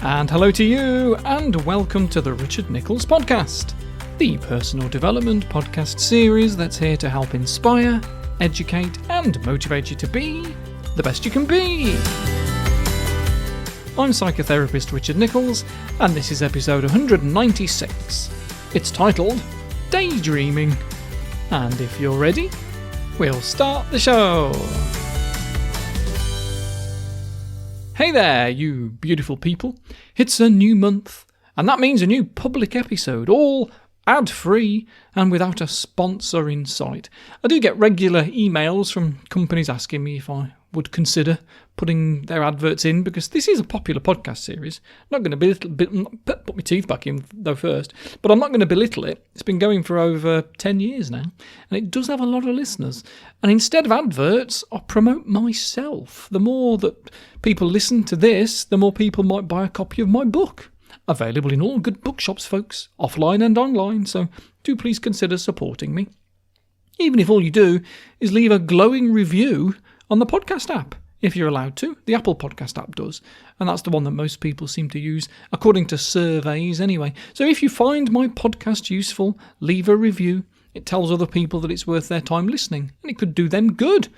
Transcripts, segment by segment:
And hello to you, and welcome to the Richard Nicholls podcast, the personal development podcast series that's here to help inspire, educate, and motivate you to be the best you can be. I'm psychotherapist Richard Nicholls, and this is episode 196. It's titled Daydreaming. And if you're ready, we'll start the show. Hey there, you beautiful people. It's a new month, and that means a new public episode, all ad-free and without a sponsor in sight. I do get regular emails from companies asking me if I would consider putting their adverts in, because this is a popular podcast series. I'm not going to put my teeth back in though first, but I'm not going to belittle it. It's been going for over 10 years now, and it does have a lot of listeners. And instead of adverts, I promote myself. The more that people listen to this, the more people might buy a copy of my book. Available in all good bookshops, folks, offline and online, so do please consider supporting me. Even if all you do is leave a glowing review on the podcast app, if you're allowed to. The Apple Podcast app does, and that's the one that most people seem to use, according to surveys anyway. So if you find my podcast useful, leave a review. It tells other people that it's worth their time listening, and it could do them good.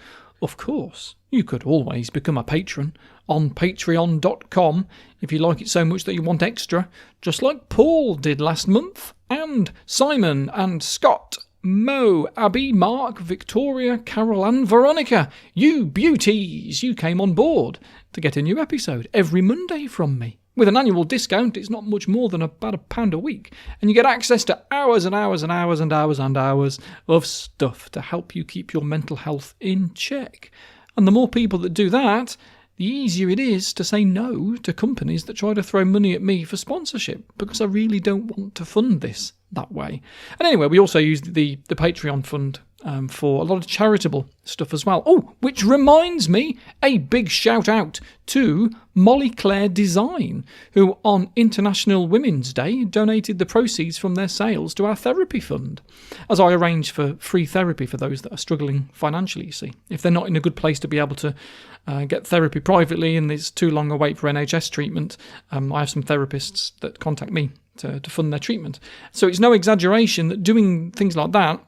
Of course, you could always become a patron on patreon.com if you like it so much that you want extra, just like Paul did last month, and Simon and Scott, Mo, Abby, Mark, Victoria, Carol and Veronica. You beauties, you came on board to get a new episode every Monday from me. With an annual discount, it's not much more than about £1 a week, and you get access to hours and hours and hours and hours and hours of stuff to help you keep your mental health in check. And the more people that do that, the easier it is to say no to companies that try to throw money at me for sponsorship, because I really don't want to fund this that way. And anyway, we also use the Patreon fund for a lot of charitable stuff as well. Oh, which reminds me, a big shout out to Molly Claire Design, who on International Women's Day donated the proceeds from their sales to our therapy fund, as I arrange for free therapy for those that are struggling financially, you see. If they're not in a good place to be able to get therapy privately and there's too long a wait for NHS treatment, I have some therapists that contact me to fund their treatment. So it's no exaggeration that doing things like that,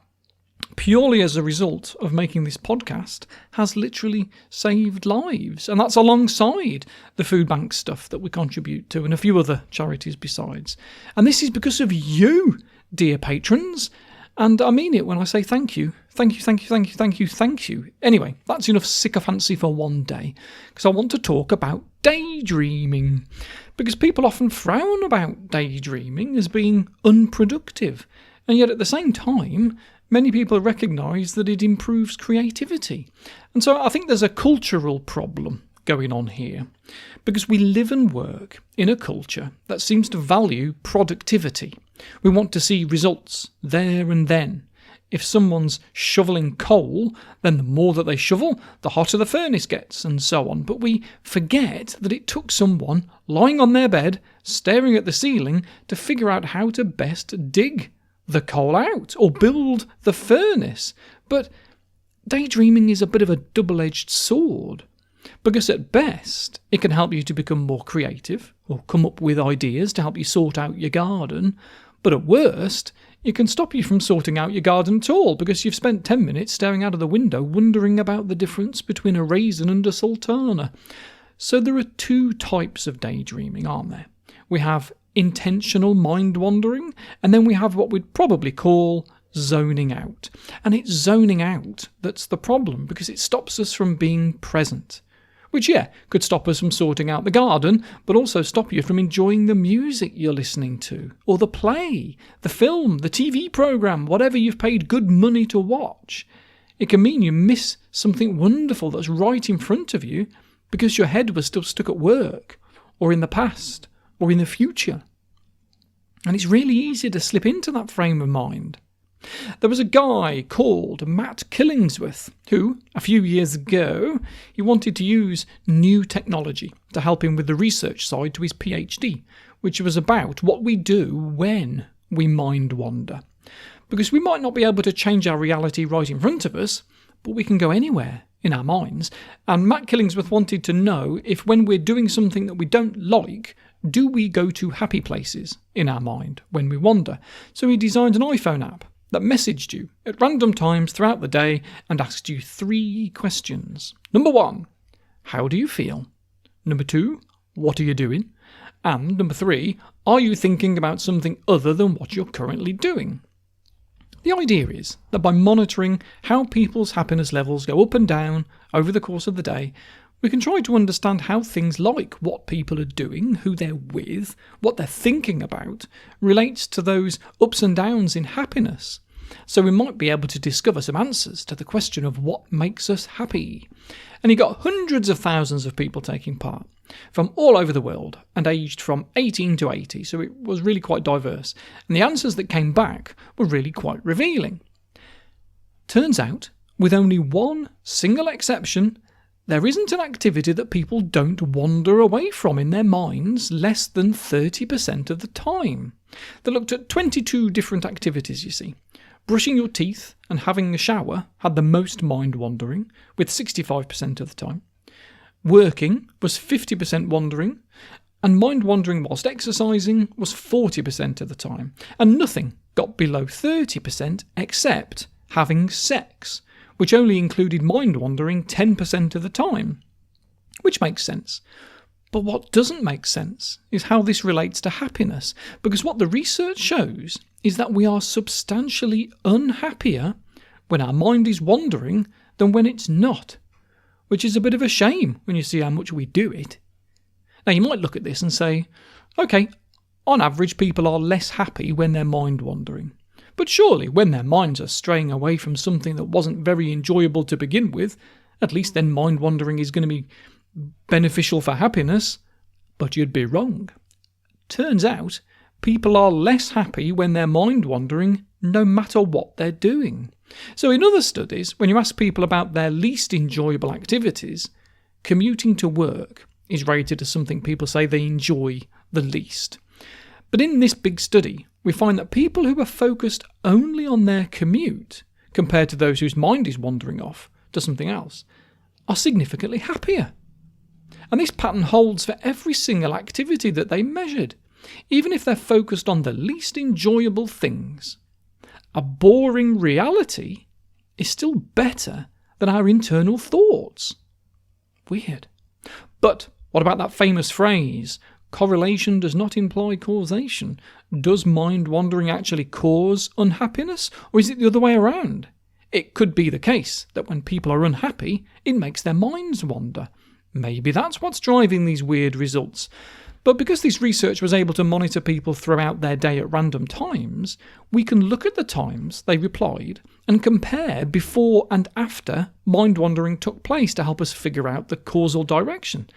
purely as a result of making this podcast, has literally saved lives. And that's alongside the food bank stuff that we contribute to and a few other charities besides. And this is because of you, dear patrons. And I mean it when I say thank you. Thank you, thank you, thank you, thank you, thank you. Anyway, that's enough sycophancy for one day, because I want to talk about daydreaming. Because people often frown about daydreaming as being unproductive. And yet at the same time, many people recognise that it improves creativity. And so I think there's a cultural problem going on here, because we live and work in a culture that seems to value productivity. We want to see results there and then. If someone's shoveling coal, then the more that they shovel, the hotter the furnace gets, and so on. But we forget that it took someone lying on their bed, staring at the ceiling, to figure out how to best dig the coal out or build the furnace. But daydreaming is a bit of a double-edged sword, because at best it can help you to become more creative or come up with ideas to help you sort out your garden, but at worst it can stop you from sorting out your garden at all, because you've spent 10 minutes staring out of the window wondering about the difference between a raisin and a sultana. So there are two types of daydreaming, aren't there? We have intentional mind wandering, and then we have what we'd probably call zoning out. And it's zoning out that's the problem, because it stops us from being present. Which, could stop us from sorting out the garden, but also stop you from enjoying the music you're listening to, or the play, the film, the TV programme, whatever you've paid good money to watch. It can mean you miss something wonderful that's right in front of you, because your head was still stuck at work, or in the past, or in the future. And it's really easy to slip into that frame of mind. There was a guy called Matt Killingsworth who, a few years ago, he wanted to use new technology to help him with the research side to his PhD, which was about what we do when we mind wander. Because we might not be able to change our reality right in front of us, but we can go anywhere in our minds. And Matt Killingsworth wanted to know if when we're doing something that we don't like, do we go to happy places in our mind when we wander? So he designed an iPhone app that messaged you at random times throughout the day and asked you 3 questions. Number 1, how do you feel? Number 2, what are you doing? And number 3, are you thinking about something other than what you're currently doing? The idea is that by monitoring how people's happiness levels go up and down over the course of the day, we can try to understand how things like what people are doing, who they're with, what they're thinking about, relates to those ups and downs in happiness. So we might be able to discover some answers to the question of what makes us happy. And he got hundreds of thousands of people taking part from all over the world and aged from 18 to 80, so it was really quite diverse. And the answers that came back were really quite revealing. Turns out, with only one single exception, there isn't an activity that people don't wander away from in their minds less than 30% of the time. They looked at 22 different activities, you see. Brushing your teeth and having a shower had the most mind wandering, with 65% of the time. Working was 50% wandering, and mind wandering whilst exercising was 40% of the time. And nothing got below 30% except having sex, which only included mind wandering 10% of the time. Which makes sense. But what doesn't make sense is how this relates to happiness, because what the research shows is that we are substantially unhappier when our mind is wandering than when it's not, which is a bit of a shame when you see how much we do it. Now you might look at this and say, okay, on average people are less happy when they're mind wandering. But surely when their minds are straying away from something that wasn't very enjoyable to begin with, at least then mind wandering is going to be beneficial for happiness. But you'd be wrong. Turns out, people are less happy when they're mind wandering no matter what they're doing. So in other studies, when you ask people about their least enjoyable activities, commuting to work is rated as something people say they enjoy the least. But in this big study, we find that people who are focused only on their commute, compared to those whose mind is wandering off to something else, are significantly happier. And this pattern holds for every single activity that they measured, even if they're focused on the least enjoyable things. A boring reality is still better than our internal thoughts. Weird. But what about that famous phrase, correlation does not imply causation? Does mind wandering actually cause unhappiness, or is it the other way around? It could be the case that when people are unhappy, it makes their minds wander. Maybe that's what's driving these weird results. But because this research was able to monitor people throughout their day at random times, we can look at the times they replied and compare before and after mind wandering took place to help us figure out the causal direction.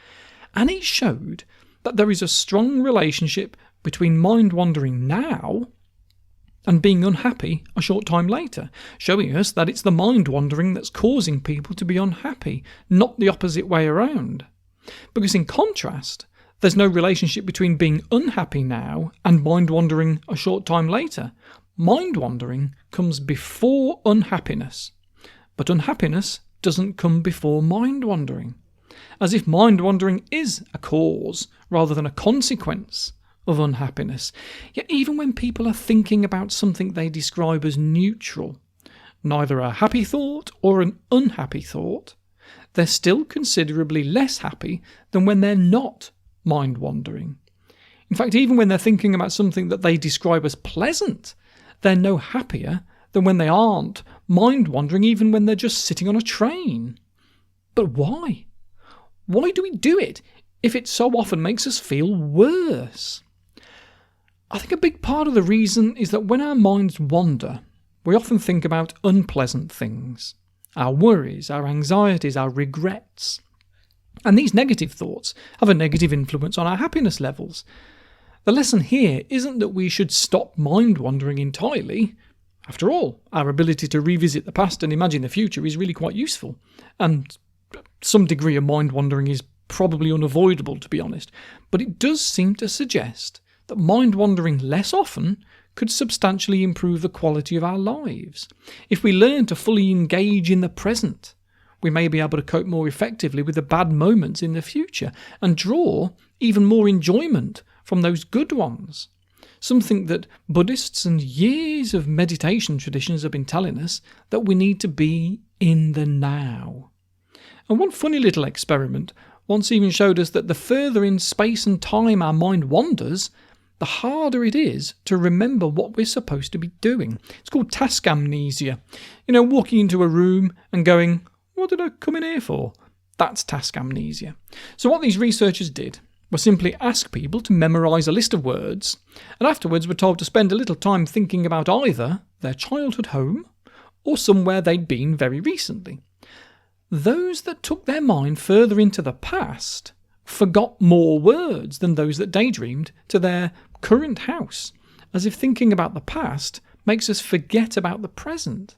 And it showed that there is a strong relationship between mind wandering now and being unhappy a short time later, showing us that it's the mind wandering that's causing people to be unhappy, not the opposite way around. Because in contrast, there's no relationship between being unhappy now and mind wandering a short time later. Mind wandering comes before unhappiness, but unhappiness doesn't come before mind wandering. As if mind wandering is a cause rather than a consequence of unhappiness. Yet even when people are thinking about something they describe as neutral, neither a happy thought or an unhappy thought, they're still considerably less happy than when they're not mind wandering. In fact, even when they're thinking about something that they describe as pleasant, they're no happier than when they aren't mind wandering, even when they're just sitting on a train. But why? Why do we do it if it so often makes us feel worse? I think a big part of the reason is that when our minds wander, we often think about unpleasant things, our worries, our anxieties, our regrets. And these negative thoughts have a negative influence on our happiness levels. The lesson here isn't that we should stop mind wandering entirely. After all, our ability to revisit the past and imagine the future is really quite useful. And some degree of mind wandering is probably unavoidable, to be honest. But it does seem to suggest that mind wandering less often could substantially improve the quality of our lives. If we learn to fully engage in the present, we may be able to cope more effectively with the bad moments in the future and draw even more enjoyment from those good ones. Something that Buddhists and years of meditation traditions have been telling us, that we need to be in the now. And one funny little experiment once even showed us that the further in space and time our mind wanders, the harder it is to remember what we're supposed to be doing. It's called task amnesia. Walking into a room and going, what did I come in here for? That's task amnesia. So what these researchers did was simply ask people to memorise a list of words, and afterwards were told to spend a little time thinking about either their childhood home or somewhere they'd been very recently. Those that took their mind further into the past forgot more words than those that daydreamed to their current house, as if thinking about the past makes us forget about the present.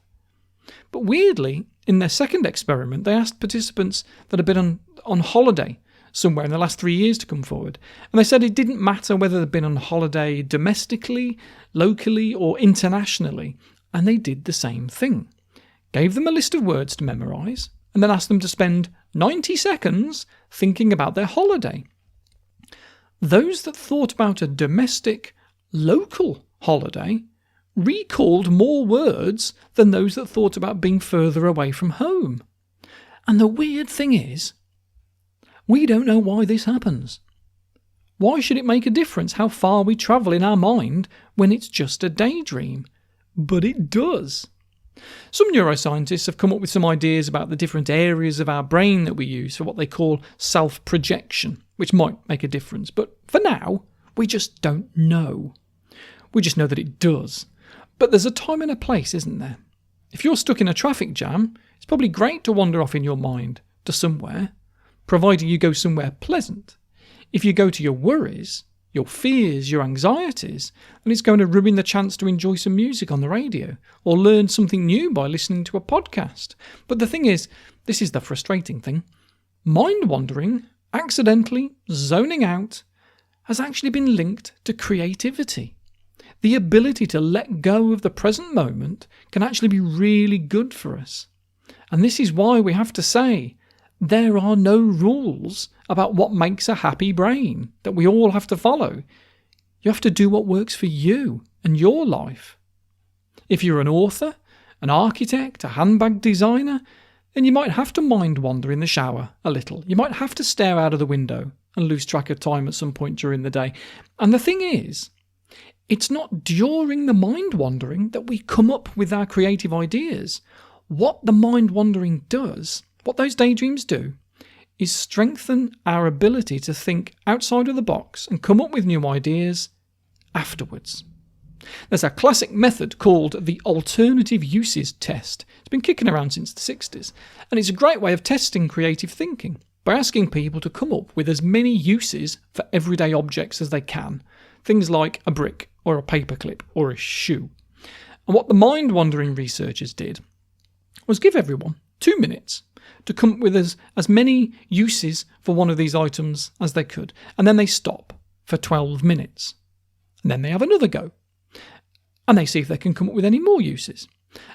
But weirdly, in their second experiment, they asked participants that had been on holiday somewhere in the last 3 years to come forward. And they said it didn't matter whether they'd been on holiday domestically, locally, or internationally. And they did the same thing. Gave them a list of words to memorise, and then asked them to spend 90 seconds thinking about their holiday. Those that thought about a domestic, local holiday recalled more words than those that thought about being further away from home. And the weird thing is, we don't know why this happens. Why should it make a difference how far we travel in our mind when it's just a daydream? But it does. Some neuroscientists have come up with some ideas about the different areas of our brain that we use for what they call self-projection, which might make a difference. But for now, we just don't know. We just know that it does. But there's a time and a place, isn't there? If you're stuck in a traffic jam, it's probably great to wander off in your mind to somewhere, providing you go somewhere pleasant. If you go to your worries, your fears, your anxieties, then it's going to ruin the chance to enjoy some music on the radio or learn something new by listening to a podcast. But the thing is, this is the frustrating thing, mind wandering, accidentally zoning out, has actually been linked to creativity. The ability to let go of the present moment can actually be really good for us. And this is why we have to say, there are no rules about what makes a happy brain that we all have to follow. You have to do what works for you and your life. If you're an author, an architect, a handbag designer, then you might have to mind wander in the shower a little. You might have to stare out of the window and lose track of time at some point during the day. And the thing is, it's not during the mind wandering that we come up with our creative ideas. What the mind wandering does, what those daydreams do, is strengthen our ability to think outside of the box and come up with new ideas afterwards. There's a classic method called the alternative uses test. It's been kicking around since the 60s, and it's a great way of testing creative thinking by asking people to come up with as many uses for everyday objects as they can, things like a brick or a paperclip or a shoe. And what the mind-wandering researchers did was give everyone 2 minutes to come up with as many uses for one of these items as they could. And then they stop for 12 minutes. And then they have another go. And they see if they can come up with any more uses.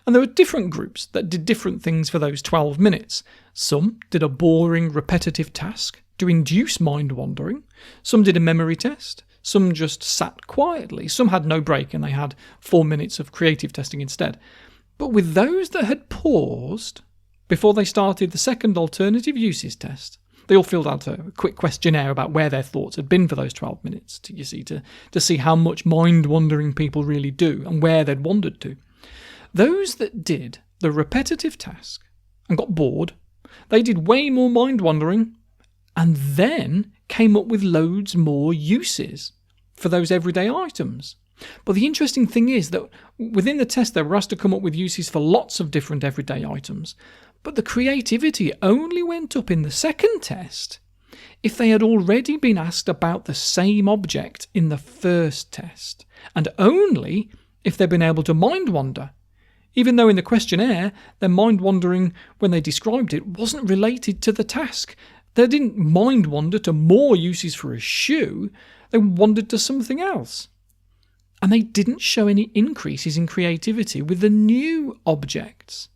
And there were different groups that did different things for those 12 minutes. Some did a boring, repetitive task to induce mind wandering. Some did a memory test. Some just sat quietly. Some had no break and they had 4 minutes of creative testing instead. But with those that had paused before they started the second alternative uses test, they all filled out a quick questionnaire about where their thoughts had been for those 12 minutes, to see how much mind-wandering people really do and where they'd wandered to. Those that did the repetitive task and got bored, they did way more mind-wandering and then came up with loads more uses for those everyday items. But the interesting thing is that within the test they were asked to come up with uses for lots of different everyday items, but the creativity only went up in the second test if they had already been asked about the same object in the first test, and only if they'd been able to mind wander, even though in the questionnaire their mind wandering when they described it wasn't related to the task. They didn't mind wander to more uses for a shoe, they wandered to something else. And they didn't show any increases in creativity with the new objects.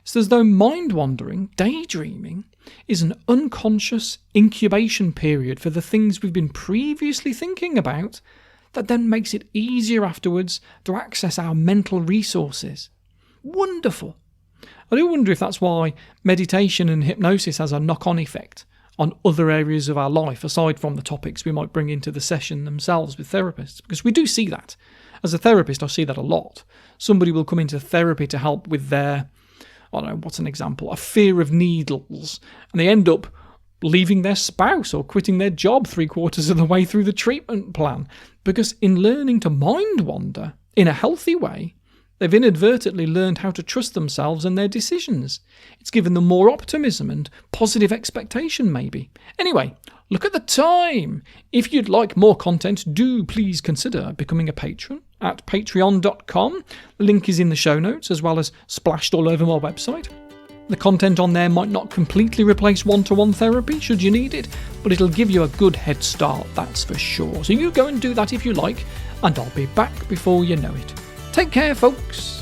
It's as though mind-wandering, daydreaming, is an unconscious incubation period for the things we've been previously thinking about that then makes it easier afterwards to access our mental resources. Wonderful. I do wonder if that's why meditation and hypnosis has a knock-on effect on other areas of our life, aside from the topics we might bring into the session themselves with therapists, because we do see that. As a therapist, I see that a lot. Somebody will come into therapy to help with their, I don't know, what's an example? A fear of needles, and they end up leaving their spouse or quitting their job 3/4 of the way through the treatment plan, because in learning to mind wander in a healthy way, they've inadvertently learned how to trust themselves and their decisions. It's given them more optimism and positive expectation, maybe. Anyway, look at the time. If you'd like more content, do please consider becoming a patron at patreon.com. The link is in the show notes, as well as splashed all over my website. The content on there might not completely replace one-to-one therapy, should you need it, but it'll give you a good head start, that's for sure. So you go and do that if you like, and I'll be back before you know it. Take care, folks.